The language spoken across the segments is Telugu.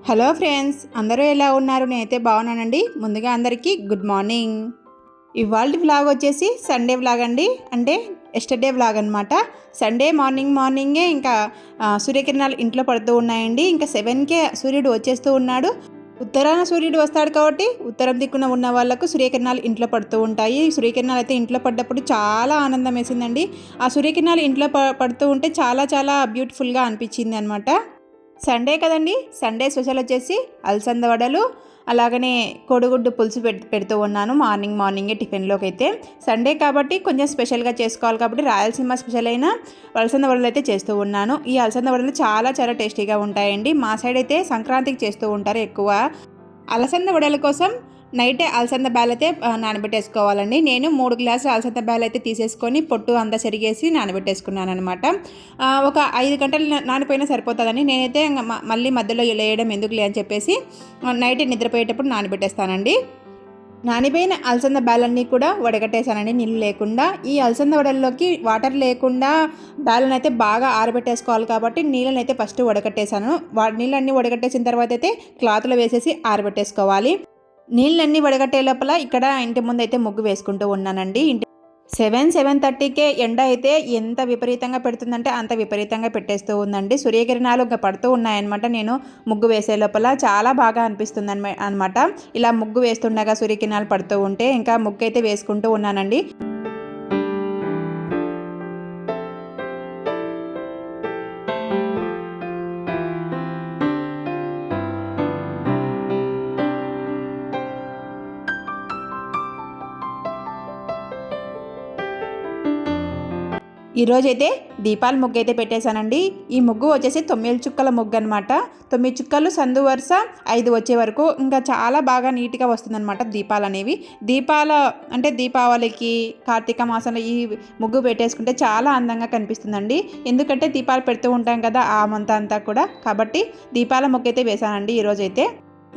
హలో ఫ్రెండ్స్, అందరూ ఎలా ఉన్నారు? నేనైతే బాగున్నానండి. ముందుగా అందరికీ గుడ్ మార్నింగ్. ఇవాళ వ్లాగ్ వచ్చేసి సండే వ్లాగ్ అండి. అంటే ఎస్టర్డే వ్లాగ్ అనమాట. సండే మార్నింగే ఇంకా సూర్యకిరణాలు ఇంట్లో పడుతూ ఉన్నాయండి. ఇంకా 7కే సూర్యుడు వచ్చేస్తూ ఉన్నాడు. ఉత్తరాన సూర్యుడు వస్తాడు కాబట్టి ఉత్తరం దిక్కున ఉన్న వాళ్ళకు సూర్యకిరణాలు ఇంట్లో పడుతూ ఉంటాయి. సూర్యకిరణాలు అయితే ఇంట్లో పడ్డప్పుడు చాలా ఆనందం వేసిందండి. ఆ సూర్యకిరణాలు ఇంట్లో పడుతూ ఉంటే చాలా చాలా బ్యూటిఫుల్గా అనిపించింది అనమాట. సండే కదండి. సండే స్పెషల్ వచ్చేసి అలసంద వడలు, అలాగనే కోడిగుడ్డు పులుసు పెడుతూ ఉన్నాను మార్నింగే టిఫిన్లోకి అయితే. సండే కాబట్టి కొంచెం స్పెషల్గా చేసుకోవాలి కాబట్టి రాయలసీమ స్పెషల్ అయిన అలసంద వడలు అయితే చేస్తూ ఉన్నాను. ఈ అలసంద వడలు చాలా చాలా టేస్టీగా ఉంటాయండి. మా సైడ్ అయితే సంక్రాంతికి చేస్తూ ఉంటారు ఎక్కువ. అలసంద వడల కోసం నైటే అలసంద బ్యాల్ అయితే నానబెట్టేసుకోవాలండి. నేను 3 గ్లాసులు అలసంద బ్యాల్ అయితే తీసేసుకొని పొట్టు అంతా చెరిగేసి నానబెట్టేసుకున్నాను అనమాట. ఒక 5 గంటలు నానిపోయినా సరిపోతుందని నేనైతే మళ్ళీ మధ్యలో లేయడం ఎందుకులే అని చెప్పేసి నైట్ నిద్రపోయేటప్పుడు నానబెట్టేస్తానండి. నానిపోయిన అలసంద బ్యాలన్నీ కూడా వడగట్టేశానండి నీళ్ళు లేకుండా. ఈ అలసంద వడల్లోకి వాటర్ లేకుండా బ్యాలను అయితే బాగా ఆరబెట్టేసుకోవాలి కాబట్టి నీళ్ళని అయితే ఫస్ట్ వడగట్టేశాను. నీళ్ళన్నీ వడగట్టేసిన తర్వాత అయితే క్లాత్లో వేసేసి ఆరబెట్టేసుకోవాలి. నీళ్ళన్నీ వడగట్టే లోపల ఇక్కడ ఇంటి ముందు అయితే ముగ్గు వేసుకుంటూ ఉన్నానండి. 7:30కే ఎండ అయితే ఎంత విపరీతంగా పెడుతుందంటే అంత విపరీతంగా పెట్టేస్తూ ఉందండి. సూర్యకిరణాలు ఇంకా పడుతూ ఉన్నాయన్నమాట. నేను ముగ్గు వేసే లోపల చాలా బాగా అనిపిస్తుంది అనమాట. ఇలా ముగ్గు వేస్తుండగా సూర్యకిరణాలు పడుతూ ఉంటే ఇంకా ముగ్గు అయితే వేసుకుంటూ ఉన్నానండి. ఈరోజైతే దీపాల ముగ్గు అయితే పెట్టేశానండి. ఈ ముగ్గు వచ్చేసి 9 చుక్కల ముగ్గు అనమాట. 9 చుక్కలు సందు వరుస 5 వచ్చే వరకు ఇంకా చాలా బాగా నీట్గా వస్తుందన్నమాట దీపాలు అనేవి. అంటే దీపావళికి కార్తీక మాసంలో ఈ ముగ్గు పెట్టేసుకుంటే చాలా అందంగా కనిపిస్తుందండి. ఎందుకంటే దీపాలు పెడుతూ ఉంటాం కదా ఆ మంత్ అంతా కూడా, కాబట్టి దీపాల ముగ్గు అయితే వేశానండి ఈరోజైతే.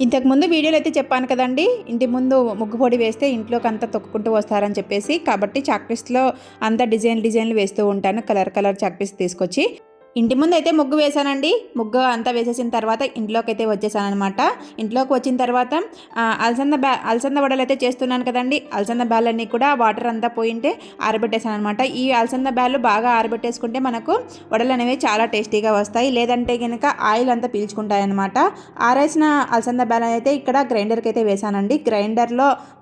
ఇంతకుముందు వీడియోలో అయితే చెప్పాను కదండి, ఇంటి ముందు ముగ్గు పొడి వేస్తే ఇంట్లోకి అంతా తొక్కుకుంటూ వస్తారని చెప్పేసి. కాబట్టి చాక్పీస్లో అంతా డిజైన్లు వేస్తూ ఉంటాను. కలర్ చాక్పీస్ తీసుకొచ్చి ఇంటి ముందు అయితే ముగ్గు వేశానండి. ముగ్గు అంతా వేసేసిన తర్వాత ఇంట్లోకి అయితే వచ్చేసాను అనమాట. ఇంట్లోకి వచ్చిన తర్వాత అలసంద వడలు అయితే చేస్తున్నాను కదండి. అలసంద బ్యాలన్నీ కూడా వాటర్ అంతా పోయింటే ఆరబెట్టేసాను అనమాట. ఈ అలసంద బ్యాలు బాగా ఆరబెట్టేసుకుంటే మనకు వడలు అనేవి చాలా టేస్టీగా వస్తాయి. లేదంటే కనుక ఆయిల్ అంతా పీల్చుకుంటాయి అనమాట. ఆరేసిన అలసంద బ్యాల్ అయితే ఇక్కడ గ్రైండర్కి అయితే వేసానండి.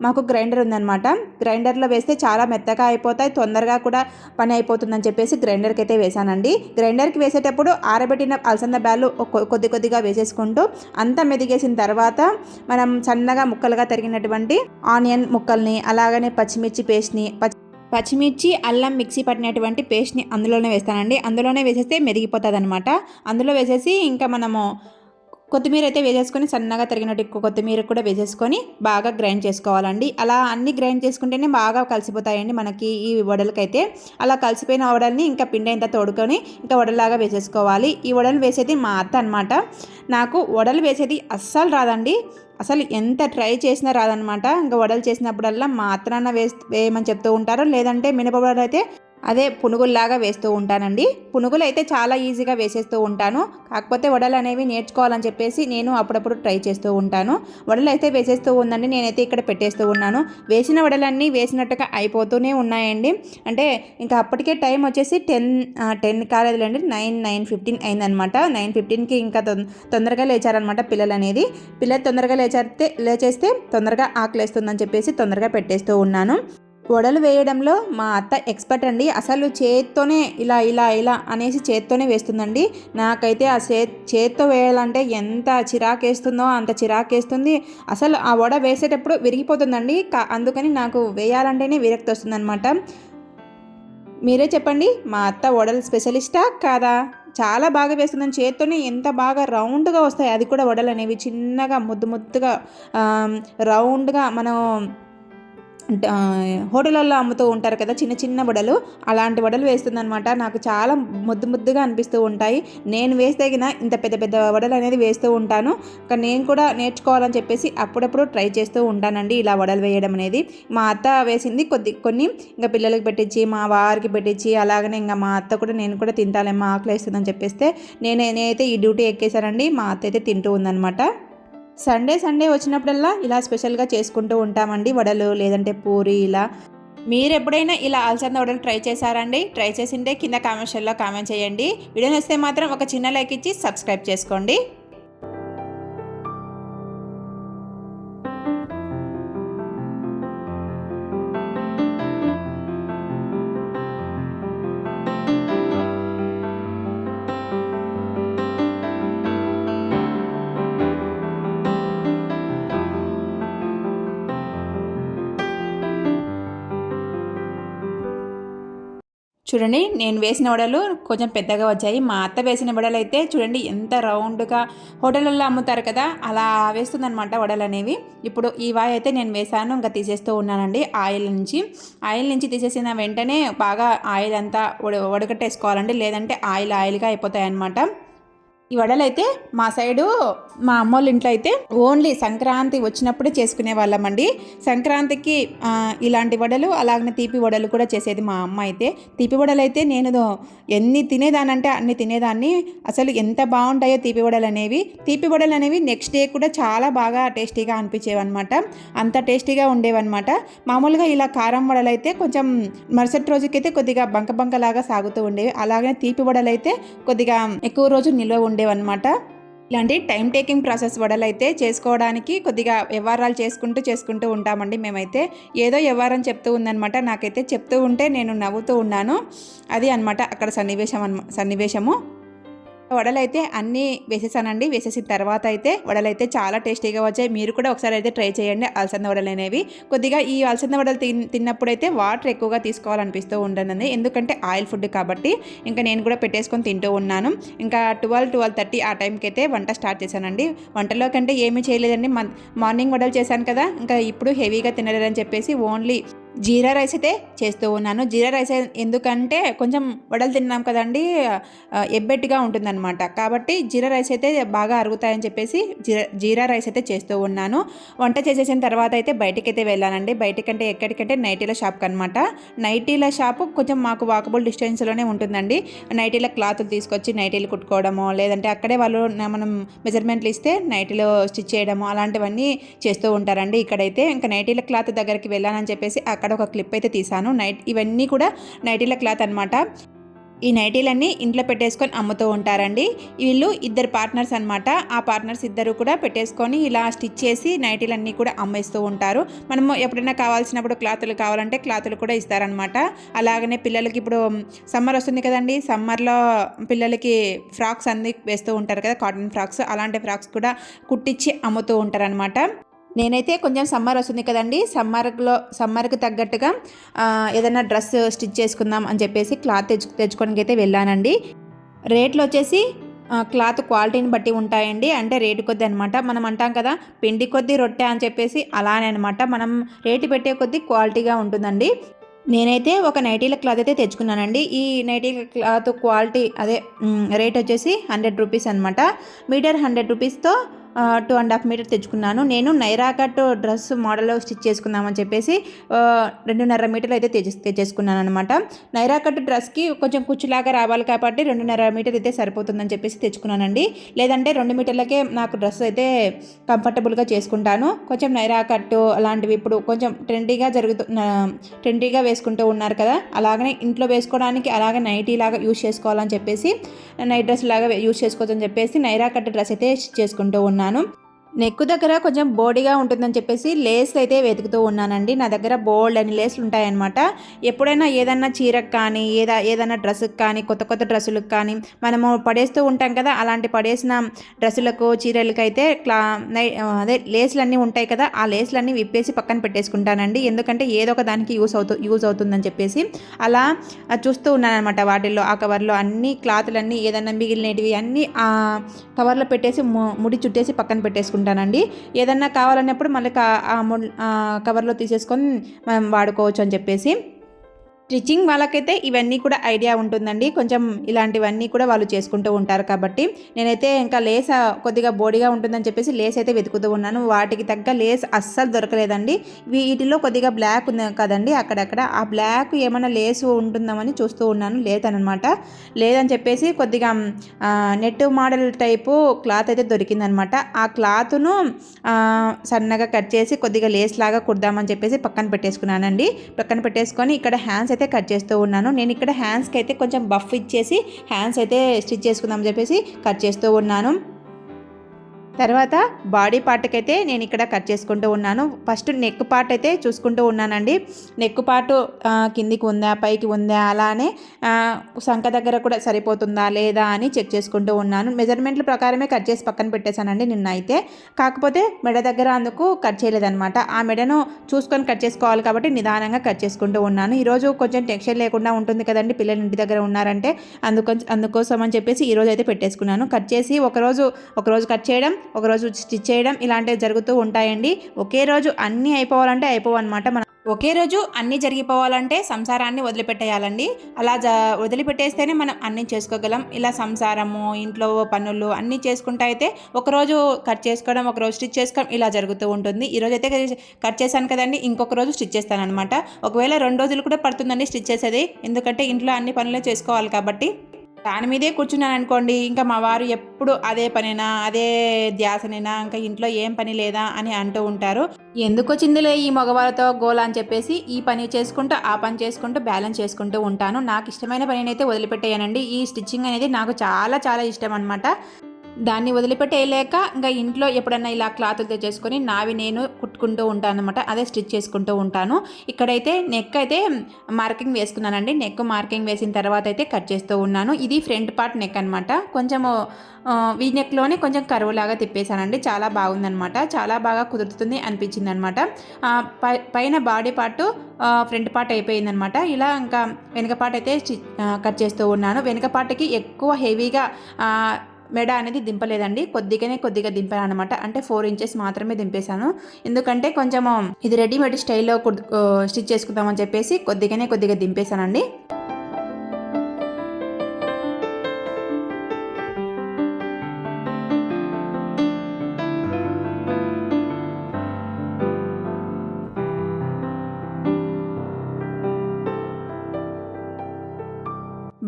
మాకు గ్రైండర్ ఉందనమాట. గ్రైండర్లో వేస్తే చాలా మెత్తగా అయిపోతాయి, తొందరగా కూడా పని అయిపోతుందని చెప్పేసి గ్రైండర్కి అయితే వేసానండి. గ్రైండర్కి వేసేటప్పుడు ఆరబెట్టిన అలసంద బ్యాలు కొద్దిగా వేసేసుకుంటూ అంతా మెదిగేసిన తర్వాత మనం సన్నగా ముక్కలుగా తరిగినటువంటి ఆనియన్ ముక్కల్ని, అలాగనే పచ్చిమిర్చి అల్లం మిక్సీ పట్టినటువంటి పేస్ట్ని అందులోనే వేస్తానండి. అందులోనే వేసేస్తే మెదిగిపోతుంది అనమాట. అందులో వేసేసి ఇంకా మనము కొత్తిమీర అయితే వేసేసుకొని సన్నగా తరిగినట్టు కొత్తిమీర కూడా వేసేసుకొని బాగా గ్రైండ్ చేసుకోవాలండి. అలా అన్ని గ్రైండ్ చేసుకుంటేనే బాగా కలిసిపోతాయండి మనకి ఈ వడలకైతే. అలా కలిసిపోయిన వడల్ని ఇంకా పిండి అంతా తోడుకొని ఇంకా వడలాగా వేసేసుకోవాలి. ఈ వడలు వేసేది మా అత్త అనమాట. నాకు వడలు వేసేది అస్సలు రాదండి. అసలు ఎంత ట్రై చేసినా రాదనమాట. ఇంకా వడలు చేసినప్పుడల్లా మా అత్తనాన్న వేయమని చెప్తూ ఉంటారు. లేదంటే మినపవడలు అయితే అదే పునుగుల్లాగా వేస్తూ ఉంటానండి. పునుగులు అయితే చాలా ఈజీగా వేసేస్తూ ఉంటాను. కాకపోతే వడలు అనేవి నేర్చుకోవాలని చెప్పేసి నేను అప్పుడప్పుడు ట్రై చేస్తూ ఉంటాను. వడలు అయితే వేసేస్తూ ఉందండి. నేనైతే ఇక్కడ పెట్టేస్తూ ఉన్నాను. వేసిన వడలన్నీ వేసినట్టుగా అయిపోతూనే ఉన్నాయండి. అంటే ఇంకా అప్పటికే టైం వచ్చేసి 10 కాలేదులేండి, 9:15 అయిందనమాట. 9:15కి ఇంకా తొందరగా లేచారనమాట పిల్లలు తొందరగా లేచేస్తే తొందరగా ఆకలేస్తుందని చెప్పేసి తొందరగా పెట్టేస్తూ ఉన్నాను. వడలు వేయడంలో మా అత్త ఎక్స్పర్ట్ అండి. అసలు చేత్తోనే ఇలా అనేసి చేత్తోనే వేస్తుందండి. నాకైతే ఆ చేత్తో వేయాలంటే ఎంత చిరాకేస్తుందో అంత చిరాకేస్తుంది. అసలు ఆ వడ వేసేటప్పుడు విరిగిపోతుందండి. అందుకని నాకు వేయాలంటేనే విరక్తి వస్తుందన్నమాట. మీరే చెప్పండి, మా అత్త వడలు స్పెషలిస్టా కాదా? చాలా బాగా వేస్తుందని చేత్తోనే ఎంత బాగా రౌండ్గా వస్తాయి. అది కూడా వడలు అనేవి చిన్నగా ముద్దుగా రౌండ్గా మనం హోటళ్ళల్లో అమ్ముతూ ఉంటారు కదా చిన్న చిన్న వడలు, అలాంటి వడలు వేస్తుందనమాట. నాకు చాలా ముద్దు ముద్దుగా అనిపిస్తూ ఉంటాయి. నేను వేస్తగిన ఇంత పెద్ద పెద్ద వడలు అనేది వేస్తూ ఉంటాను. కానీ నేను కూడా నేర్చుకోవాలని చెప్పేసి అప్పుడప్పుడు ట్రై చేస్తూ ఉంటానండి ఇలా వడలు వేయడం అనేది. మా అత్త వేసింది కొన్ని ఇంకా పిల్లలకి పెట్టించి మా వారికి పెట్టించి అలాగనే ఇంకా మా అత్త కూడా నేను కూడా తింటాలేమ్మా ఆకలి వేస్తుందని చెప్పేస్తే నేనైతే ఈ డ్యూటీ ఎక్కేసానండి. మా అత్త అయితే తింటూ ఉందనమాట. సండే వచ్చినప్పుడల్లా ఇలా స్పెషల్గా చేసుకుంటూ ఉంటామండి వడలు, లేదంటే పూరి ఇలా. మీరు ఎప్పుడైనా ఇలా అలసంద వడలు ట్రై చేశారండి? ట్రై చేసింటే కింద కామెంట్ సెక్షన్లో కామెంట్ చేయండి. వీడియో నచ్చితే మాత్రం ఒక చిన్న లైక్ ఇచ్చి సబ్స్క్రైబ్ చేసుకోండి. చూడండి నేను వేసిన వడలు కొంచెం పెద్దగా వచ్చాయి. మా అత్త వేసిన వడలు అయితే చూడండి ఎంత రౌండ్గా హోటళ్ళల్లో అమ్ముతారు కదా అలా వేస్తుందనమాట వడలు అనేవి. ఇప్పుడు ఈ వాయి అయితే నేను వేసాను, ఇంకా తీసేస్తూ ఉన్నానండి ఆయిల్ నుంచి తీసేసిన వెంటనే బాగా ఆయిల్ అంతా వడగట్టేసుకోవాలండి, లేదంటే ఆయిల్గా అయిపోతాయి అన్నమాట. ఈ వడలు అయితే మా సైడు మా అమ్మోళ్ళ ఇంట్లో అయితే ఓన్లీ సంక్రాంతి వచ్చినప్పుడే చేసుకునే వాళ్ళమండి. సంక్రాంతికి ఇలాంటి వడలు అలాగనే తీపి వడలు కూడా చేసేది మా అమ్మ అయితే. తీపి వడలు అయితే నేను ఎన్ని తినేదానంటే అన్ని తినేదాన్ని. అసలు ఎంత బాగుంటాయో తీపి వడలు అనేవి నెక్స్ట్ డే కూడా చాలా బాగా టేస్టీగా అనిపించేవి అనమాట. అంత టేస్టీగా ఉండేవన్నమాట. మామూలుగా ఇలా కారం వడలు అయితే కొంచెం మరుసటి రోజుకైతే కొద్దిగా బంకలాగా సాగుతూ ఉండేవి. అలాగనే తీపి వడలు అయితే కొద్దిగా ఎక్కువ రోజు నిల్వ ఉండేవన్నమాట. ఇలాంటి టైం టేకింగ్ ప్రాసెస్ వడలు అయితే చేసుకోవడానికి కొద్దిగా వ్యవహారాలు చేసుకుంటూ ఉంటామండి. మేమైతే ఏదో వ్యవహారం చెప్తూ ఉందనమాట. నాకైతే చెప్తూ ఉంటే నేను నవ్వుతూ ఉన్నాను. అది అనమాట అక్కడ సన్నివేశము. వడలైతే అన్నీ వేసేసానండి. వేసేసిన తర్వాత అయితే వడలైతే చాలా టేస్టీగా వచ్చాయి. మీరు కూడా ఒకసారి అయితే ట్రై చేయండి అలసంద వడలు అనేవి. కొద్దిగా ఈ అలసంద వడలు తిన్నప్పుడు అయితే వాటర్ ఎక్కువగా తీసుకోవాలనిపిస్తూ ఉండనండి, ఎందుకంటే ఆయిల్ ఫుడ్ కాబట్టి. ఇంకా నేను కూడా పెట్టేసుకొని తింటూ ఉన్నాను. ఇంకా 12:30 ఆ టైంకి అయితే వంట స్టార్ట్ చేశానండి. వంటలో కంటే ఏమీ చేయలేదండి. మార్నింగ్ వడలు చేశాను కదా, ఇంకా ఇప్పుడు హెవీగా తినలేదని చెప్పేసి ఓన్లీ జీరా రైస్ అయితే చేస్తూ ఉన్నాను. జీరా రైస్ ఎందుకంటే కొంచెం వడలు తిన్నాం కదండి, ఎబ్బెట్టుగా ఉంటుందన్నమాట. కాబట్టి జీరా రైస్ అయితే బాగా అరుగుతాయని చెప్పేసి జీరా రైస్ అయితే చేస్తూ ఉన్నాను. వంట చేసేసిన తర్వాత అయితే బయటికైతే వెళ్ళానండి. బయటికంటే ఎక్కడికంటే నైటీల షాప్కి అనమాట. నైటీల షాపు కొంచెం మాకు వాకబుల్ డిస్టెన్స్లోనే ఉంటుందండి. నైటీల క్లాతులు తీసుకొచ్చి నైటీలు కుట్టుకోవడము, లేదంటే అక్కడే వాళ్ళు మనం మెజర్మెంట్లు ఇస్తే నైటీలో స్టిచ్ చేయడము అలాంటివన్నీ చేస్తూ ఉంటారండి. ఇక్కడైతే ఇంకా నైటీల క్లాత్ దగ్గరికి వెళ్ళానని చెప్పేసి అక్కడ ఒక క్లిప్ అయితే తీసాను. ఇవన్నీ కూడా నైటీల క్లాత్ అనమాట. ఈ నైటీలన్నీ ఇంట్లో పెట్టేసుకొని అమ్ముతూ ఉంటారండి. వీళ్ళు ఇద్దరు పార్ట్నర్స్ అనమాట. ఆ పార్ట్నర్స్ ఇద్దరు కూడా పెట్టేసుకొని ఇలా స్టిచ్ చేసి నైటీలన్నీ కూడా అమ్మేస్తూ ఉంటారు. మనము ఎప్పుడైనా కావాల్సినప్పుడు క్లాతులు కావాలంటే క్లాతులు కూడా ఇస్తారనమాట. అలాగనే పిల్లలకి ఇప్పుడు సమ్మర్ వస్తుంది కదండి, సమ్మర్లో పిల్లలకి ఫ్రాక్స్ అన్నీ వేస్తూ ఉంటారు కదా, కాటన్ ఫ్రాక్స్, అలాంటి ఫ్రాక్స్ కూడా కుట్టించి అమ్ముతూ ఉంటారనమాట. నేనైతే కొంచెం సమ్మర్ వస్తుంది కదండి, సమ్మర్కి తగ్గట్టుగా ఏదైనా డ్రెస్ స్టిచ్ చేసుకుందాం అని చెప్పేసి క్లాత్ తెచ్చుకోవడానికి అయితే వెళ్ళానండి. రేట్లు వచ్చేసి క్లాత్ క్వాలిటీని బట్టి ఉంటాయండి. అంటే రేటు కొద్ది అనమాట. మనం అంటాం కదా పిండి కొద్ది రొట్టె అని చెప్పేసి, అలానే అనమాట. మనం రేటు పెట్టే కొద్ది క్వాలిటీగా ఉంటుందండి. నేనైతే ఒక నైటీల క్లాత్ అయితే తెచ్చుకున్నానండి. ఈ నైటీల క్లాత్ క్వాలిటీ రేట్ వచ్చేసి 100 రూపీస్ అనమాట. మీటర్ 100 రూపీస్తో 2.5 మీటర్ తెచ్చుకున్నాను. నేను నైరా కట్ డ్రెస్ మోడల్లో స్టిచ్ చేసుకుందామని చెప్పేసి 2.5 మీటర్లు అయితే తెచ్చేసుకున్నాను అనమాట. నైరా కట్ డ్రెస్కి కొంచెం కుచ్చులాగా రావాలి కాబట్టి 2.5 మీటర్ అయితే సరిపోతుందని చెప్పేసి తెచ్చుకున్నానండి. లేదంటే 2 మీటర్లకే నాకు డ్రెస్ అయితే కంఫర్టబుల్గా చేసుకుంటాను. కొంచెం నైరా కట్ అలాంటివి ఇప్పుడు కొంచెం ట్రెండీగా వేసుకుంటూ ఉన్నారు కదా, అలాగనే ఇంట్లో వేసుకోవడానికి అలాగే నైటీ లాగా యూజ్ చేసుకోవాలని చెప్పేసి, నైట్ డ్రెస్ లాగా యూజ్ చేసుకోవచ్చని చెప్పేసి నైరా కట్ డ్రెస్ అయితే చేసుకుంటూ ఉన్నాను. నెక్ దగ్గర కొంచెం బోడీగా ఉంటుందని చెప్పేసి లేస్లు అయితే వెతుకుతూ ఉన్నానండి. నా దగ్గర బోల్డ్ అని లేస్లు ఉంటాయన్నమాట. ఎప్పుడైనా ఏదన్నా చీరకు కానీ ఏదైనా డ్రెస్సుకి కానీ కొత్త డ్రెస్సులకు కానీ మనము పడేస్తూ ఉంటాం కదా, అలాంటి పడేసిన డ్రెస్సులకు చీరలకు అయితే అదే లేస్లన్నీ ఉంటాయి కదా, ఆ లేస్లన్నీ విప్పేసి పక్కన పెట్టేసుకుంటానండి. ఎందుకంటే ఏదో ఒక దానికి యూజ్ అవుతుందని చెప్పేసి అలా చూస్తూ ఉన్నానమాట. వాటిల్లో ఆ కవర్లో అన్ని క్లాతులన్నీ ఏదన్నా మిగిలినవి అన్నీ ఆ కవర్లో పెట్టేసి ముడి చుట్టేసి పక్కన పెట్టేసుకుంటాను పెట్టేసుకుంటానండి. ఏదన్నా కావాలన్నప్పుడు మళ్ళీ కవర్లో తీసేసుకొని మనం వాడుకోవచ్చు అని చెప్పేసి. స్టిచ్చింగ్ వాళ్ళకైతే ఇవన్నీ కూడా ఐడియా ఉంటుందండి. కొంచెం ఇలాంటివన్నీ కూడా వాళ్ళు చేసుకుంటూ ఉంటారు కాబట్టి నేనైతే ఇంకా లేస్ కొద్దిగా బోడిగా ఉంటుందని చెప్పేసి లేస్ అయితే వెతుకుతూ ఉన్నాను. వాటికి తగ్గ లేస్ అస్సలు దొరకలేదండి. వీటిలో కొద్దిగా బ్లాక్ ఉంది కదండి అక్కడక్కడ, ఆ బ్లాక్ ఏమైనా లేస్ ఉంటుందామని చూస్తూ ఉన్నాను, లేదనమాట. లేదని చెప్పేసి కొద్దిగా నెట్ మోడల్ టైపు క్లాత్ అయితే దొరికిందనమాట. ఆ క్లాత్ను సన్నగా కట్ చేసి కొద్దిగా లేస్ లాగా కుడదామని చెప్పేసి పక్కన పెట్టేసుకున్నానండి. పక్కన పెట్టేసుకొని ఇక్కడ హ్యాండ్స్ అయితే కట్ చేస్తూ ఉన్నాను. నేను ఇక్కడ హ్యాండ్స్కి అయితే కొంచెం బఫ్ ఇచ్చేసి హ్యాండ్స్ అయితే స్టిచ్ చేసుకుందామని చెప్పేసి కట్ చేస్తూ ఉన్నాను. తర్వాత బాడీ పార్ట్కి అయితే నేను ఇక్కడ కట్ చేసుకుంటూ ఉన్నాను. ఫస్ట్ నెక్ పార్ట్ అయితే చూసుకుంటూ ఉన్నానండి. నెక్ పార్ట్ కిందికి ఉందా పైకి ఉందా, అలానే సంఖ దగ్గర కూడా సరిపోతుందా లేదా అని చెక్ చేసుకుంటూ ఉన్నాను. మెజర్మెంట్ల ప్రకారమే కట్ చేసి పక్కన పెట్టేశానండి నిన్న అయితే. కాకపోతే మెడ దగ్గర అందుకు కట్ చేయలేదనమాట. ఆ మెడను చూసుకొని కట్ చేసుకోవాలి కాబట్టి నిదానంగా కట్ చేసుకుంటూ ఉన్నాను. ఈరోజు కొంచెం టెన్షన్ లేకుండా ఉంటుంది కదండి, పిల్లలు ఇంటి దగ్గర ఉన్నారంటే. అందుకోసం అని చెప్పేసి ఈరోజు అయితే పెట్టేసుకున్నాను. కట్ చేసి ఒకరోజు కట్ చేయడం, ఒకరోజు స్టిచ్ చేయడం ఇలాంటివి జరుగుతూ ఉంటాయండి. ఒకే రోజు అన్నీ అయిపోవాలంటే అయిపోవన్నమాట. మనం ఒకే రోజు అన్నీ జరిగిపోవాలంటే సంసారాన్ని వదిలిపెట్టేయాలండి. అలా వదిలిపెట్టేస్తేనే మనం అన్నీ చేసుకోగలం. ఇలా సంసారము, ఇంట్లో పనులు అన్నీ చేసుకుంటా అయితే ఒకరోజు కట్ చేసుకోవడం, ఒకరోజు స్టిచ్ చేసుకోవడం ఇలా జరుగుతూ ఉంటుంది. ఈరోజు అయితే కట్ చేశాను కదండి, ఇంకొక రోజు స్టిచ్ చేస్తాను అనమాట. ఒకవేళ 2 రోజులు కూడా పడుతుందండి స్టిచ్ చేసేది, ఎందుకంటే ఇంట్లో అన్ని పనులు చేసుకోవాలి కాబట్టి. దాని మీదే కూర్చున్నాను అనుకోండి, ఇంకా మా వారు ఎప్పుడు అదే పనేనా, అదే ధ్యాసనేనా, ఇంకా ఇంట్లో ఏం పని లేదా అని అంటూ ఉంటారు. ఎందుకు వచ్చిందిలే ఈ మగవాళ్ళతో గోల అని చెప్పేసి ఈ పని చేసుకుంటూ ఆ పని చేసుకుంటూ బ్యాలెన్స్ చేసుకుంటూ ఉంటాను. నాకు ఇష్టమైన పనిని అయితే వదిలిపెట్టేయనండి. ఈ స్టిచ్చింగ్ అనేది నాకు చాలా చాలా ఇష్టం అనమాట. దాన్ని వదిలిపెట్టేయలేక ఇంకా ఇంట్లో ఎప్పుడన్నా ఇలా క్లాతులు తెచ్చేసుకొని నావి నేను కుట్టుకుంటూ ఉంటాను అనమాట. అదే స్టిచ్ చేసుకుంటూ ఉంటాను. ఇక్కడైతే నెక్ అయితే మార్కింగ్ వేసుకున్నానండి. నెక్ మార్కింగ్ వేసిన తర్వాత అయితే కట్ చేస్తూ ఉన్నాను. ఇది ఫ్రంట్ పార్ట్ నెక్ అనమాట. కొంచెము వీ నెక్లోనే కొంచెం కరువు లాగా తిప్పేశానండి. చాలా బాగుందనమాట, చాలా బాగా కుదురుతుంది అనిపించింది అనమాట. పైన బాడీ పార్ట్ ఫ్రంట్ పార్ట్ అయిపోయిందనమాట. ఇలా ఇంకా వెనక పార్ట్ అయితే కట్ చేస్తూ ఉన్నాను. వెనక పార్ట్కి ఎక్కువ హెవీగా మెడ అనేది దింపలేదండి, కొద్దిగా దింపాను అనమాట. అంటే 4 ఇంచెస్ మాత్రమే దింపేశాను. ఎందుకంటే కొంచెం ఇది రెడీమేడ్ స్టైల్లో స్టిచ్ చేసుకుందామని చెప్పేసి కొద్దిగా దింపేశానండి.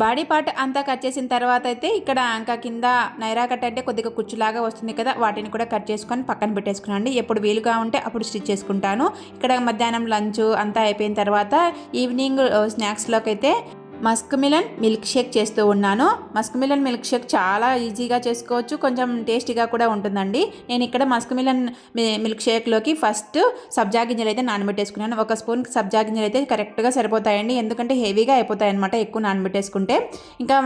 బాడీ పార్ట్ అంతా కట్ చేసిన తర్వాత అయితే ఇక్కడ ఇంకా కింద నైరా కట్ అంటే కొద్దిగా కుచ్చులాగా వస్తుంది కదా, వాటిని కూడా కట్ చేసుకొని పక్కన పెట్టేసుకున్నాండి. ఎప్పుడు వీలుగా ఉంటే అప్పుడు స్టిచ్ చేసుకుంటాను. ఇక్కడ మధ్యాహ్నం లంచ్ అంతా అయిపోయిన తర్వాత ఈవినింగ్ స్నాక్స్లోకి అయితే మస్క్ మిలన్ మిల్క్ షేక్ చేస్తూ ఉన్నాను. మస్క్ మిలన్ మిల్క్ షేక్ చాలా ఈజీగా చేసుకోవచ్చు, కొంచెం టేస్టీగా కూడా ఉంటుందండి. నేను ఇక్కడ మస్క్ మిలన్ మిల్క్ షేక్లోకి ఫస్ట్ సబ్జా గింజలు అయితే నానబెట్టేసుకున్నాను. 1 స్పూన్ సబ్జా గింజలు అయితే కరెక్ట్గా సరిపోతాయండి, ఎందుకంటే హెవీగా అయిపోతాయి అనమాట ఎక్కువ నానబెట్టేసుకుంటే. ఇంకా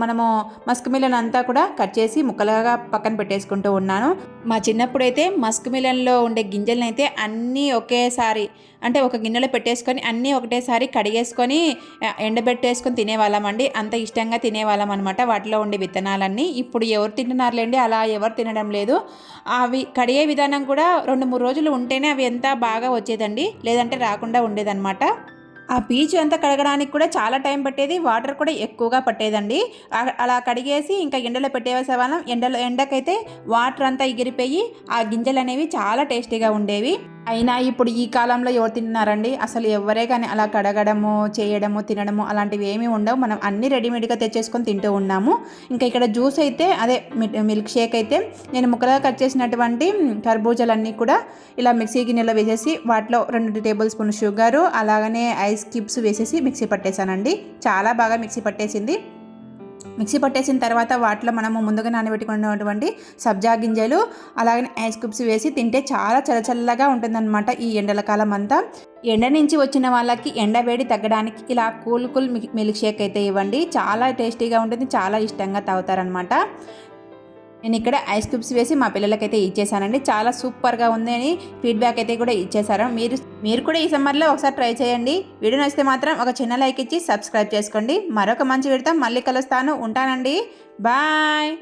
మనము మస్క్ మిలన్ అంతా కూడా కట్ చేసి ముక్కలుగా పక్కన పెట్టేసుకుంటూ ఉన్నాను. మా చిన్నప్పుడు అయితే మస్క్ మిలన్లో ఉండే గింజలను అయితే అన్నీ ఒకేసారి అంటే ఒక గిన్నెలో పెట్టేసుకొని అన్నీ ఒకటేసారి కడిగేసుకొని ఎండబెట్టేసుకొని తినేవాళ్ళం అండి. అంత ఇష్టంగా తినేవాళ్ళం అనమాట వాటిలో ఉండే విత్తనాలన్నీ. ఇప్పుడు ఎవరు తింటున్నారులేండి, అలా ఎవరు తినడం లేదు. అవి కడిగే విధానం కూడా 2-3 రోజులు ఉంటేనే అవి ఎంత బాగా వచ్చేదండి, లేదంటే రాకుండా ఉండేదన్నమాట. ఆ పీచు అంతా కడగడానికి కూడా చాలా టైం పట్టేది, వాటర్ కూడా ఎక్కువగా పట్టేదండి. అలా కడిగేసి ఇంకా ఎండలో పెట్టేసేవాళ్ళం. ఎండకైతే వాటర్ అంతా ఎగిరిపోయి ఆ గింజలు అనేవి చాలా టేస్టీగా ఉండేవి. అయినా ఇప్పుడు ఈ కాలంలో ఎవరు తిన్నారండి, అసలు ఎవరే కానీ అలా కడగడము, చేయడము, తినడము అలాంటివి ఏమీ ఉండవు. మనం అన్నీ రెడీమేడ్గా తెచ్చేసుకొని తింటూ ఉన్నాము. ఇంకా ఇక్కడ జ్యూస్ అయితే అదే మిల్క్ షేక్ అయితే నేను ముక్కలుగా కట్ చేసినటువంటి కర్బూజాలన్నీ కూడా ఇలా మిక్సీ గిన్నెలో వేసేసి వాటిలో 2 టేబుల్ స్పూన్ షుగరు అలాగనే ఐస్ క్యూబ్స్ వేసేసి మిక్సీ పట్టేశానండి. చాలా బాగా మిక్సీ పట్టేసింది. మిక్సీ పట్టేసిన తర్వాత వాటిలో మనము ముందుగా నానబెట్టుకున్నటువంటి సబ్జా గింజలు అలాగే ఐస్ క్యూబ్స్ వేసి తింటే చాలా చల్లచల్లగా ఉంటుందన్నమాట. ఈ ఎండల కాలం అంతా ఎండ నుంచి వచ్చిన వాళ్ళకి ఎండవేడి తగ్గడానికి ఇలా కూల్ మిల్క్ షేక్ అయితే ఇవ్వండి, చాలా టేస్టీగా ఉంటుంది, చాలా ఇష్టంగా తాగుతారనమాట. నేను ఇక్కడ ఐస్ క్యూబ్స్ వేసి మా పిల్లలకైతే ఇచ్చేసానండి. చాలా సూపర్గా ఉంది అని ఫీడ్బ్యాక్ అయితే కూడా ఇచ్చేసారు. మీరు కూడా ఈ సమ్మర్లో ఒకసారి ట్రై చేయండి. వీడియో నచ్చితే మాత్రం ఒక చిన్న లైక్ ఇచ్చి సబ్స్క్రైబ్ చేసుకోండి. మరొక మంచి వీడియోతో మళ్ళీ కలుస్తాను. ఉంటానండి, బాయ్.